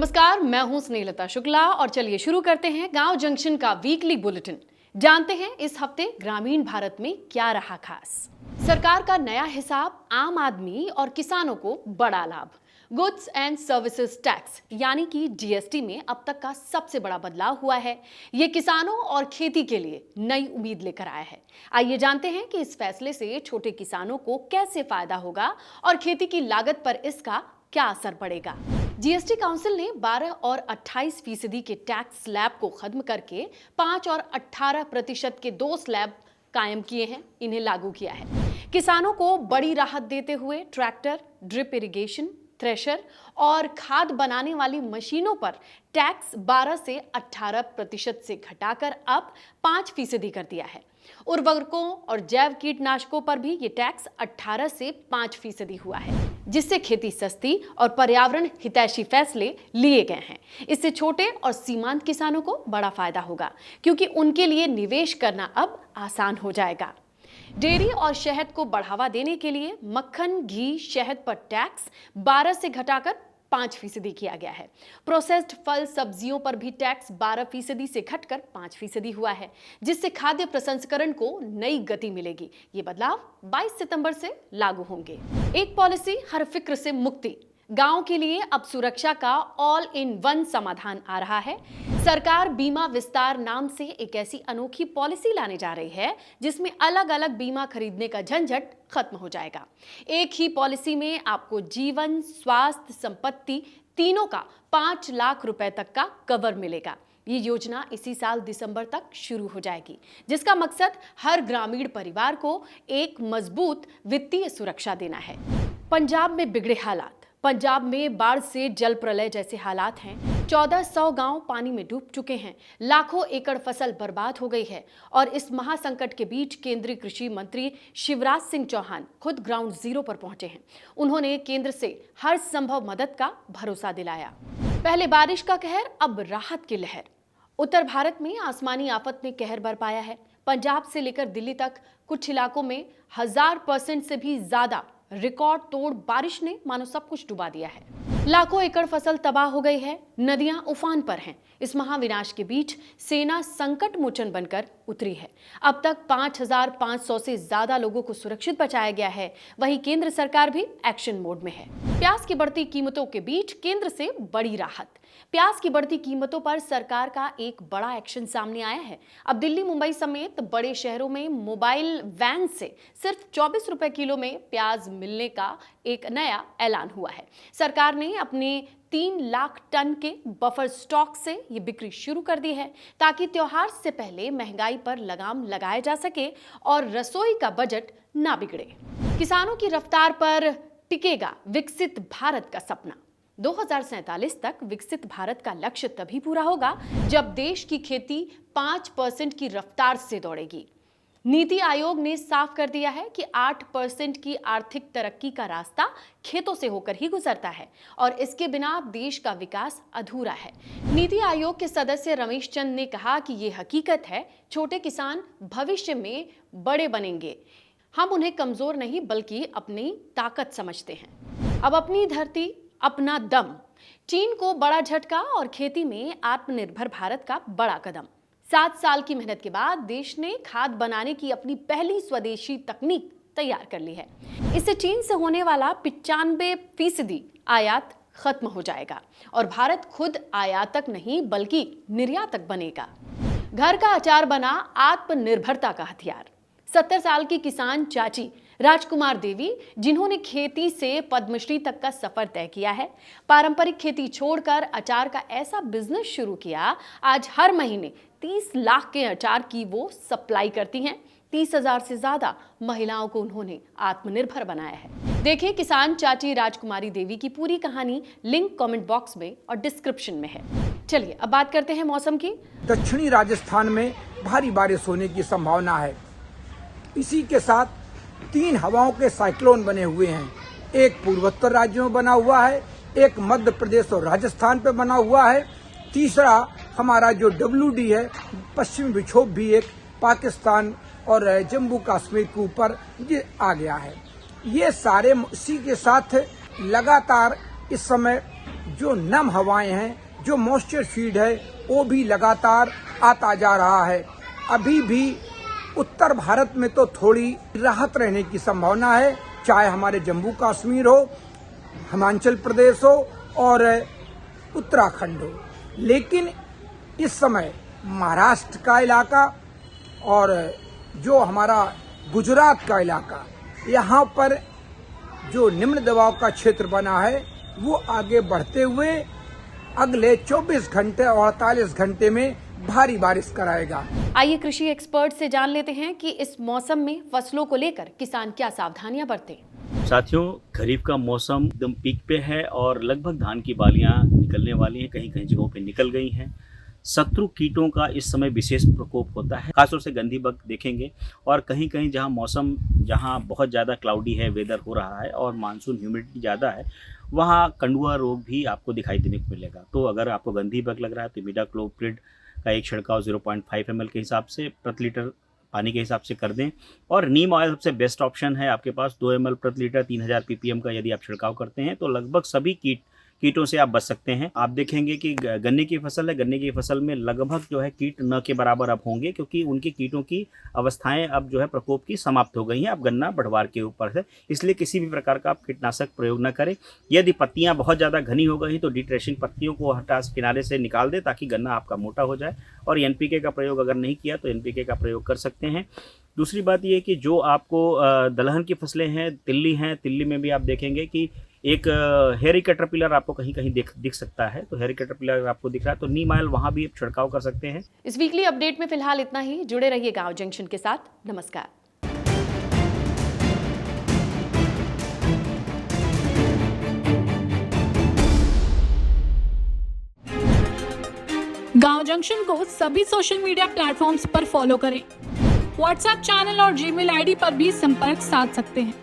नमस्कार, मैं हूं स्नेहलता शुक्ला और चलिए शुरू करते हैं गांव जंक्शन का वीकली बुलेटिन। जानते हैं इस हफ्ते ग्रामीण भारत में क्या रहा खास। सरकार का नया हिसाब, आम आदमी और किसानों को बड़ा लाभ। गुड्स एंड सर्विसेज टैक्स यानी कि जीएसटी में अब तक का सबसे बड़ा बदलाव हुआ है। ये किसानों और खेती के लिए नई उम्मीद लेकर आया है। आइए जानते हैं कि इस फैसले से छोटे किसानों को कैसे फायदा होगा और खेती की लागत पर इसका क्या असर पड़ेगा। जीएसटी काउंसिल ने 12 और 28% के टैक्स स्लैब को खत्म करके 5 और 18% के 2 स्लैब कायम किए हैं, इन्हें लागू किया है। किसानों को बड़ी राहत देते हुए ट्रैक्टर, ड्रिप इरिगेशन, थ्रेशर और खाद बनाने वाली मशीनों पर टैक्स 12 से 18% से घटाकर अब 5% कर दिया है। उर्वरकों और जैव कीटनाशकों पर भी ये टैक्स 18 से 5% हुआ है, जिससे खेती सस्ती और पर्यावरण हितैषी फैसले लिए गए हैं। इससे छोटे और सीमांत किसानों को बड़ा फायदा होगा, क्योंकि उनके लिए निवेश करना अब आसान हो जाएगा। डेयरी और शहद को बढ़ावा देने के लिए मक्खन, घी, शहद पर टैक्स 12 से घटाकर 5% किया गया है। प्रोसेस्ड फल सब्जियों पर भी टैक्स 12% से घटकर 5% हुआ है, जिससे खाद्य प्रसंस्करण को नई गति मिलेगी। ये बदलाव 22 सितंबर से लागू होंगे। एक पॉलिसी, हर फिक्र से मुक्ति। गांव के लिए अब सुरक्षा का ऑल इन वन समाधान आ रहा है। सरकार बीमा विस्तार नाम से एक ऐसी अनोखी पॉलिसी लाने जा रही है जिसमें अलग अलग बीमा खरीदने का झंझट खत्म हो जाएगा। एक ही पॉलिसी में आपको जीवन, स्वास्थ्य, संपत्ति तीनों का 5 लाख रुपए तक का कवर मिलेगा। ये योजना इसी साल दिसंबर तक शुरू हो जाएगी, जिसका मकसद हर ग्रामीण परिवार को एक मजबूत वित्तीय सुरक्षा देना है। पंजाब में बिगड़े हालात। पंजाब में बाढ़ से जल प्रलय जैसे हालात हैं। 1400 गांव पानी में डूब चुके हैं। लाखों एकड़ फसल बर्बाद हो गई है। और इस महासंकट के बीच केंद्रीय कृषि मंत्री शिवराज सिंह चौहान खुद ग्राउंड जीरो पर पहुंचे हैं। उन्होंने केंद्र से हर संभव मदद का भरोसा दिलाया। पहले बारिश का कहर, अब राहत की लहर। उत्तर भारत में आसमानी आफत ने कहर बरपाया है। पंजाब से लेकर दिल्ली तक कुछ इलाकों में 1000% से भी ज्यादा रिकॉर्ड तोड़ बारिश ने मानो सब कुछ डुबा दिया है। लाखों एकड़ फसल तबाह हो गई है। नदियां उफान पर हैं। इस महाविनाश के बीच सेना संकट मोचन बनकर उतरी है। अब तक 5500 से ज्यादा लोगों को सुरक्षित बचाया गया है। वहीं केंद्र सरकार भी एक्शन मोड में है। प्याज की बढ़ती कीमतों के बीच केंद्र से बड़ी राहत। प्याज की बढ़ती कीमतों पर सरकार का एक बड़ा एक्शन सामने आया है। अब दिल्ली, मुंबई समेत बड़े शहरों में मोबाइल वैन से सिर्फ 24 रुपए किलो में प्याज मिलने का एक नया ऐलान हुआ है। सरकार ने अपने 3 लाख टन के बफर स्टॉक से ये बिक्री शुरू कर दी है, ताकि त्योहार से पहले महंगाई पर लगाम लगाया जा सके और रसोई का बजट ना बिगड़े। किसानों की रफ्तार पर टिकेगा विकसित भारत का सपना। 2047 तक विकसित भारत का लक्ष्य तभी पूरा होगा जब देश की खेती 5% की रफ्तार से दौड़ेगी। नीति आयोग ने साफ कर दिया है कि 8% की आर्थिक तरक्की का रास्ता खेतों से होकर ही गुजरता है और इसके बिना देश का विकास अधूरा है। नीति आयोग के सदस्य रमेश चंद ने कहा कि ये हकीकत है, छोटे किसान भविष्य में बड़े बनेंगे। हम उन्हें कमजोर नहीं बल्कि अपनी ताकत समझते हैं। अब अपनी धरती, अपना दम। चीन को बड़ा झटका और खेती में आत्मनिर्भर भारत का बड़ा कदम। 7 साल की मेहनत के बाद देश ने खाद बनाने की अपनी पहली स्वदेशी तकनीक तैयार कर ली है। इससे चीन से होने वाला 95% आयात खत्म हो जाएगा और भारत खुद आयातक नहीं बल्कि निर्यातक बनेगा। घर का अचार बना आत्मनिर्भरता का हथियार। 70 साल की किसान चाची राजकुमार देवी, जिन्होंने खेती से पद्मश्री तक का सफर तय किया है, पारंपरिक खेती छोड़कर अचार का ऐसा बिजनेस शुरू किया। आज हर महीने 30 लाख के अचार की वो सप्लाई करती हैं। 30,000 से ज्यादा महिलाओं को उन्होंने आत्मनिर्भर बनाया है। देखिए किसान चाची राजकुमारी देवी की पूरी कहानी, लिंक कमेंट बॉक्स में और डिस्क्रिप्शन में है। चलिए अब बात करते हैं मौसम की। दक्षिणी राजस्थान में भारी बारिश होने की संभावना है। इसी के साथ 3 हवाओं के साइक्लोन बने हुए हैं। एक पूर्वोत्तर राज्यों में बना हुआ है, एक मध्य प्रदेश और राजस्थान पे बना हुआ है, तीसरा हमारा जो WD है, पश्चिमी विक्षोभ भी एक पाकिस्तान और जम्मू कश्मीर के ऊपर ये आ गया है। ये सारे इसी के साथ लगातार इस समय जो नम हवाएं हैं, जो मॉइस्चर फीड है, वो भी लगातार आता जा रहा है। अभी भी उत्तर भारत में तो थोड़ी राहत रहने की संभावना है, चाहे हमारे जम्मू कश्मीर हो, हिमाचल प्रदेश हो और उत्तराखंड हो। लेकिन इस समय महाराष्ट्र का इलाका और जो हमारा गुजरात का इलाका, यहाँ पर जो निम्न दबाव का क्षेत्र बना है वो आगे बढ़ते हुए अगले 24 घंटे और 48 घंटे में भारी बारिश कराएगा। आइए कृषि एक्सपर्ट से जान लेते हैं कि इस मौसम में फसलों को लेकर किसान क्या सावधानियां बरतें। साथियों, खरीफ का मौसम एकदम पीक पे है और लगभग धान की बालियां निकलने वाली हैं, कहीं कहीं जगहों पे निकल गई हैं। शत्रु कीटों का इस समय विशेष प्रकोप होता है, खासतौर से गंधी बग देखेंगे और कहीं कहीं जहां मौसम जहां बहुत ज़्यादा क्लाउडी है, वेदर हो रहा है और मानसून ह्यूमिडिटी ज़्यादा है, वहां कंडुआ रोग भी आपको दिखाई देने को मिलेगा। तो अगर आपको गंधी बग लग रहा है तो इमिडाक्लोप्रिड का एक छिड़काव 0.5 ml के हिसाब से प्रति लीटर पानी के हिसाब से कर दें। और नीम ऑयल सबसे बेस्ट ऑप्शन है, आपके पास 2 ml प्रति लीटर 3000 ppm का यदि आप छिड़काव करते हैं तो लगभग सभी कीटों से आप बच सकते हैं। आप देखेंगे कि गन्ने की फसल है, गन्ने की फसल में लगभग जो है कीट न के बराबर अब होंगे, क्योंकि उनके कीटों की अवस्थाएं अब जो है प्रकोप की समाप्त हो गई हैं। अब गन्ना बढ़वार के ऊपर है, इसलिए किसी भी प्रकार का आप कीटनाशक प्रयोग न करें। यदि पत्तियां बहुत ज़्यादा घनी हो गई तो डिट्रेशिंग पत्तियों को हटा किनारे से निकाल दें ताकि गन्ना आपका मोटा हो जाए। और NPK का प्रयोग अगर नहीं किया तो NPK का प्रयोग कर सकते हैं। दूसरी बात ये कि जो आपको दलहन की फसलें हैं, तिल्ली में भी आप देखेंगे कि एक हेयरी कैटरपिलर आपको कहीं कहीं दिख सकता है। तो हेयरी कैटरपिलर आपको दिख रहा है तो नीम ऑयल वहां भी आप छिड़काव कर सकते हैं। इस वीकली अपडेट में फिलहाल इतना ही। जुड़े रहिए गांव जंक्शन के साथ। नमस्कार। गांव जंक्शन को सभी सोशल मीडिया प्लेटफॉर्म्स पर फॉलो करें। व्हाट्सएप चैनल और जीमेल आईडी पर भी संपर्क साध सकते हैं।